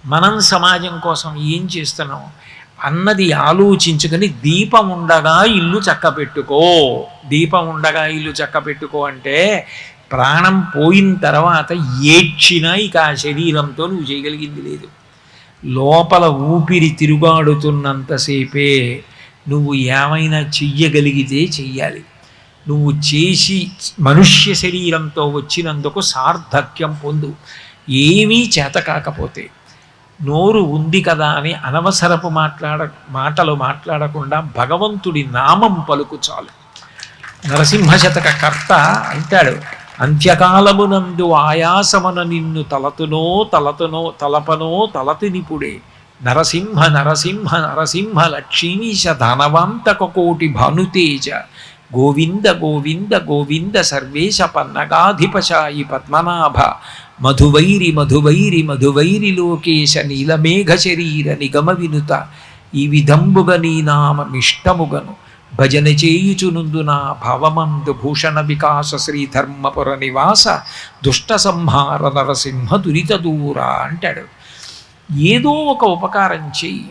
మనం సమాజం కోసం ఏం చేస్తున్నాం అన్నది ఆలోచించుకొని దీపం ఉండగా ఇల్లు చక్కబెట్టుకో. దీపం ఉండగా ఇల్లు చక్కబెట్టుకో అంటే ప్రాణం పోయిన తర్వాత ఏడ్చినా ఇక ఆ శరీరంతో నువ్వు చేయగలిగింది లేదు. లోపల ఊపిరి తిరుగాడుతున్నంతసేపే నువ్వు ఏమైనా చెయ్యగలిగితే చెయ్యాలి. నువ్వు చేసి మనుష్య శరీరంతో వచ్చినందుకు సార్థక్యం పొందు. ఏమీ చేత కాకపోతే నోరు ఉంది కదా అని అనవసరపు మాటలు మాట్లాడకుండా భగవంతుడి నామం పలుకు చాలు. నరసింహశతక కర్త అంటాడు, అంత్యకాలమునందు ఆయాసమన నిన్ను తలపనో తలతినిపుడే నరసింహ నరసింహ నరసింహ లక్ష్మీశ ధనవంతక కోటి భానుతేజ గోవింద గోవింద గోవింద సర్వేశ పన్నగాధిపశాయి పద్మనాభ మధువైరి మధువైరి మధువైరి లోకేశ నీలమేఘ శరీర నిగమ వినుత ఈ విధంబుగ నీ నామమిష్టముగను భజన చేయుచునుందున భవమందు భూషణ వికాస శ్రీధర్మపుర నివాస దుష్ట సంహార నరసింహ దురిత దూర అంటాడు. ఏదో ఒక ఉపకారం చెయ్యి.